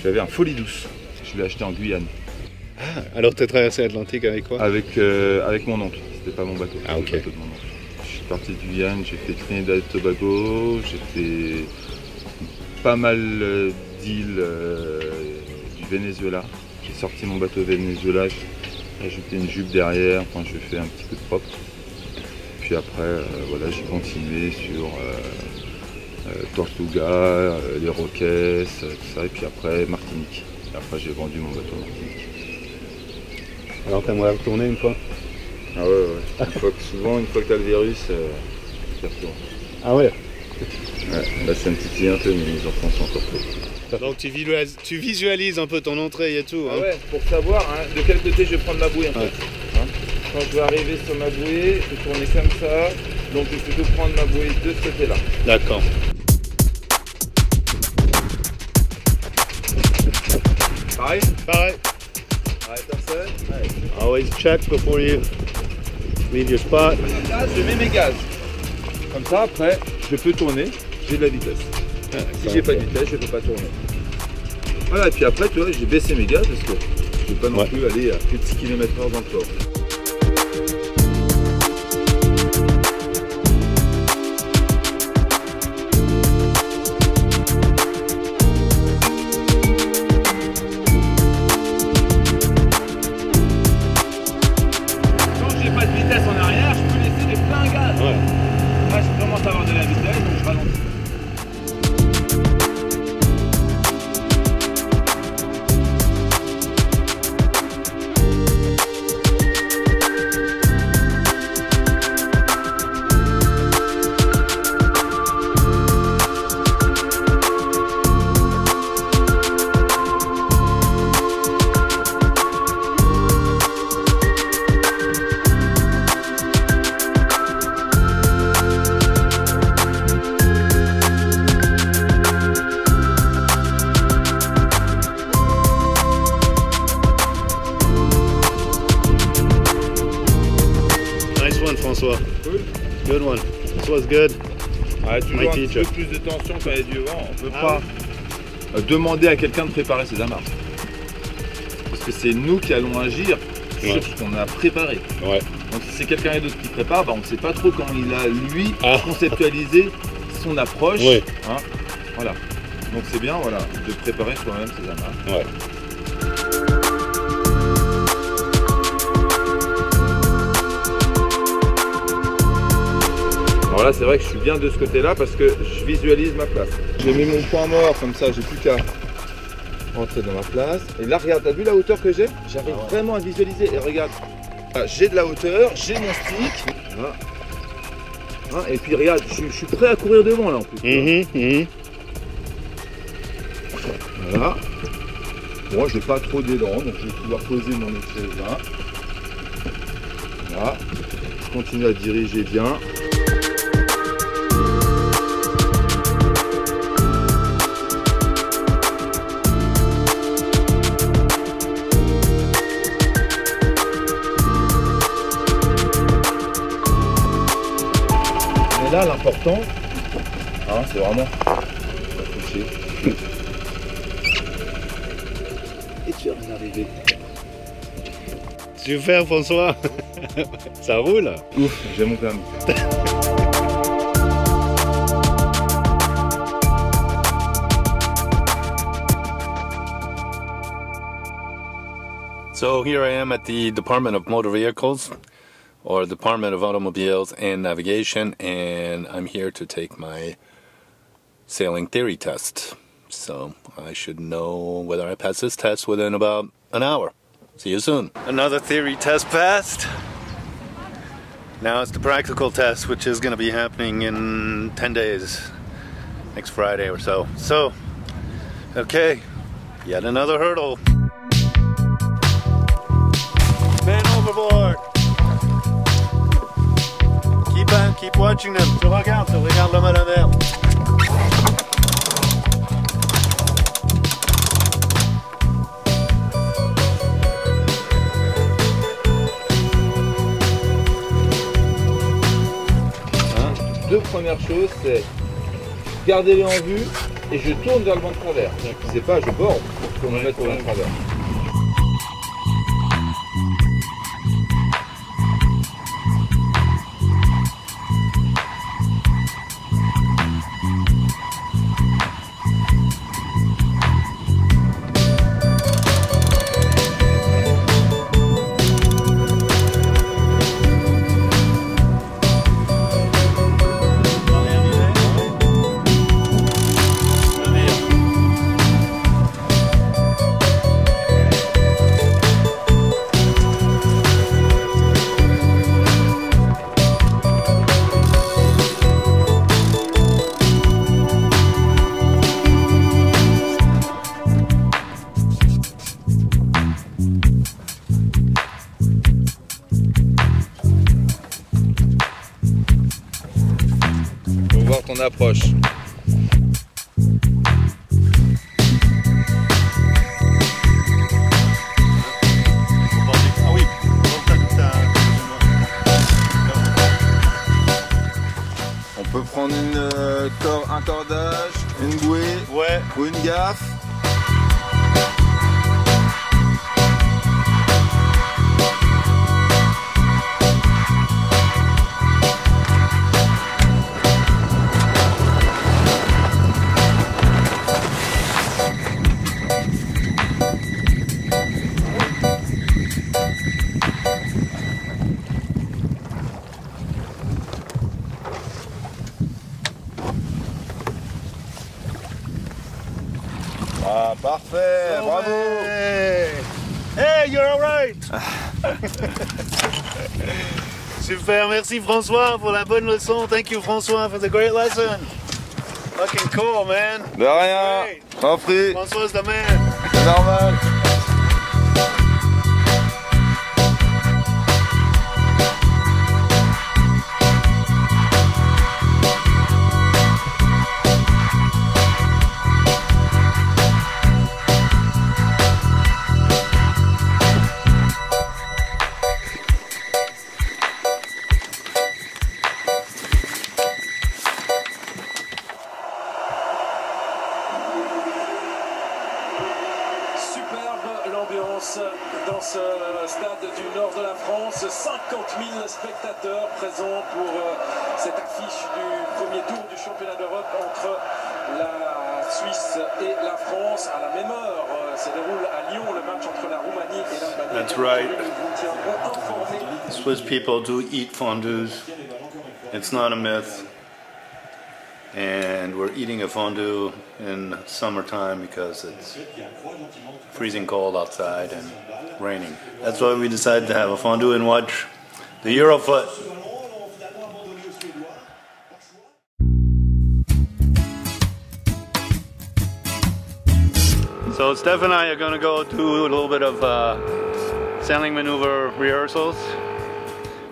J'avais un Folie Douce. Je l'ai acheté en Guyane. Ah, alors tu as traversé l'Atlantique avec quoi? Avec mon oncle. C'était pas mon bateau. Ah, ok. Le bateau de mon oncle. Je suis parti de Guyane, j'ai fait Trinidad et Tobago, j'ai fait pas mal d'îles du Venezuela. J'ai sorti mon bateau au Venezuela, j'ai ajouté une jupe derrière, enfin j'ai fait un petit peu de propre. Puis après, voilà, j'ai continué sur Tortuga, les Roques, tout ça, et puis après Martinique. Et après j'ai vendu mon bateau à Martinique. Alors t'aimerais retourner une fois? Ah ouais. Souvent, une fois que t'as le virus, tu retournes. Ah ouais? Ouais, là ça me titille un peu, mais mes enfants sont encore trop. Donc tu visualises un peu ton entrée et tout. Hein. Ah ouais, pour savoir de quel côté je vais prendre ma bouée en fait. Quand je vais arriver sur ma bouée, je vais tourner comme ça, donc je vais plutôt prendre ma bouée de ce côté-là. D'accord. Pareil? Pareil. Pareil, personne? Ouais. Always check before you leave your spot. Là, je mets mes gaz. Comme ça, après, je peux tourner, j'ai de la vitesse. Si j'ai pas de vitesse, je ne peux pas tourner. Voilà, et puis après, tu vois, j'ai baissé mes gaz parce que je ne vais pas non plus aller à plus de 6 km/h dans le port. Quand j'ai pas de vitesse en arrière, je peux laisser des pleins gaz. Ouais. Là, je commence à avoir de la vitesse, donc je ralentis. François. Cool. Good one. This was good. Ouais, toujours un petit peu plus de tension quand il y a du vent. On ne peut pas demander à quelqu'un de préparer ses amarres. Parce que c'est nous qui allons agir sur ce qu'on a préparé. Ouais. Donc si c'est quelqu'un d'autre qui prépare, on ne sait pas trop comment il a, lui, conceptualisé son approche. Oui. Hein, voilà. Donc c'est bien de préparer soi-même ses amarres. Ouais. Alors là, c'est vrai que je suis bien de ce côté-là parce que je visualise ma place. J'ai mis mon point mort comme ça, j'ai plus qu'à rentrer dans ma place. Et là, regarde, t'as vu la hauteur que j'ai? J'arrive vraiment à visualiser. Et regarde, j'ai de la hauteur, j'ai mon stick. Voilà. Et puis regarde, je suis prêt à courir devant là en plus. Voilà. Bon, j'ai pas trop d'élan, donc je vais pouvoir poser mon échelle là. Voilà. Je continue à diriger bien. Et là, l'important, c'est vraiment pas toucher. Et tu vas arriver. Super François. Ça roule. Ouf, j'ai mon permis. So here I am at the Department of Motor Vehicles, or Department of Automobiles and Navigation, and I'm here to take my sailing theory test. So I should know whether I pass this test within about an hour. See you soon. Another theory test passed. Now it's the practical test, which is going to be happening in 10 days, next Friday or so. So, okay, yet another hurdle. Man overboard. Keep watching them. Tu regarde l'homme à la mer. Deux premières choses, c'est garder-les en vue et je tourne vers le vent de travers. C'est pas je borde pour me mettre au vent de travers. On approche. On peut prendre un cordage, une bouée, Ouais. ou une gaffe. Ah, parfait, bravo! Hey, you're alright! Super, merci François pour la bonne leçon. Thank you François for the great lesson. Fucking cool, man. De rien, Great. t'en prie, François's the man. c'est normal. l'ambiance dans ce stade du nord de la France. 50 000 spectateurs présents pour cette affiche du premier tour du championnat d'Europe entre la Suisse et la France. À la même heure se déroule à Lyon le match entre la Roumanie et l'Albanie. That's right. Nous tiendrons informés. Swiss people do eat fondues. It's not a myth. And we're eating a fondue in summertime because it's freezing cold outside and raining. That's why we decided to have a fondue and watch the Eurofoot. So Steph and I are going to go do a little bit of sailing maneuver rehearsals.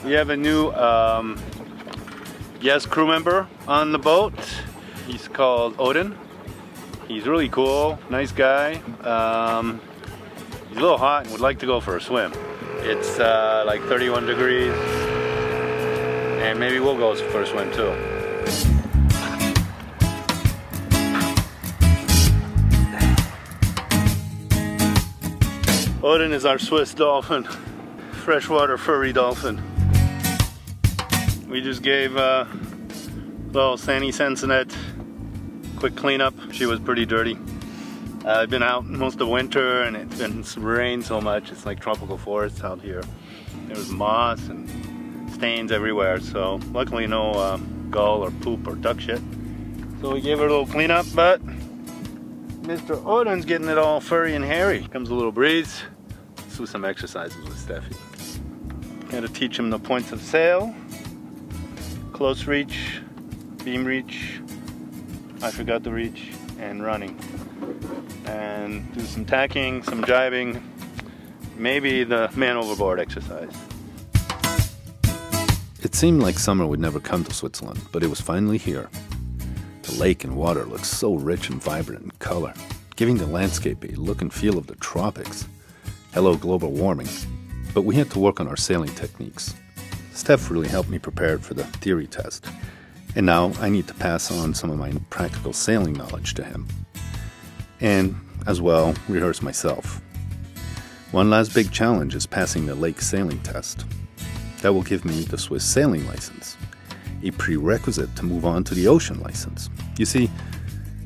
We have a new guest crew member on the boat. He's called Odin. He's really cool, nice guy. He's a little hot and would like to go for a swim. It's like 31 degrees, and maybe we'll go for a swim too. Odin is our Swiss dolphin, freshwater furry dolphin. We just gave little Sandy Sensinet quick cleanup. She was pretty dirty. I've been out most of winter and it's been rained so much. It's like tropical forests out here. There was moss and stains everywhere. So luckily no gull or poop or duck shit. So we gave her a little cleanup, but Mr. Odin's getting it all furry and hairy. Comes a little breeze. Let's do some exercises with Steffi. Gotta teach him the points of sail. Close reach, beam reach, I forgot the reach, and running. And do some tacking, some jibing, maybe the man overboard exercise. It seemed like summer would never come to Switzerland, but it was finally here. The lake and water looked so rich and vibrant in color, giving the landscape a look and feel of the tropics. Hello, global warming. But we had to work on our sailing techniques. Steph really helped me prepare for the theory test. And now I need to pass on some of my practical sailing knowledge to him. And, as well, rehearse myself. One last big challenge is passing the lake sailing test. That will give me the Swiss sailing license, a prerequisite to move on to the ocean license. You see,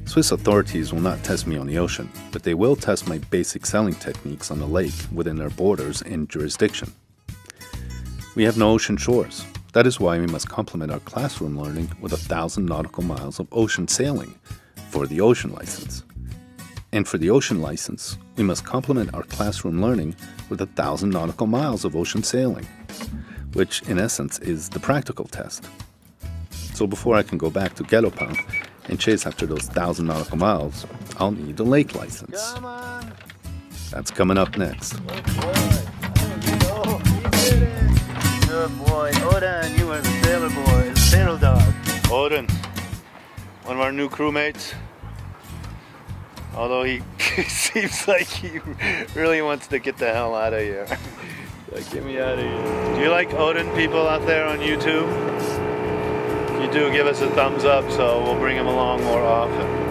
Swiss authorities will not test me on the ocean, but they will test my basic sailing techniques on the lake within their borders and jurisdiction. We have no ocean shores. That is why we must complement our classroom learning with 1,000 nautical miles of ocean sailing for the ocean license. And for the ocean license, we must complement our classroom learning with 1,000 nautical miles of ocean sailing, which in essence is the practical test. So before I can go back to Galopin and chase after those 1,000 nautical miles, I'll need the lake license. Come on. That's coming up next. Good boy. Odin, you are the sailor boy, the sailor dog. Odin, one of our new crewmates. Although he seems like he really wants to get the hell out of here. Like, get me out of here. Do you like Odin, people out there on YouTube? If you do, give us a thumbs up so we'll bring him along more often.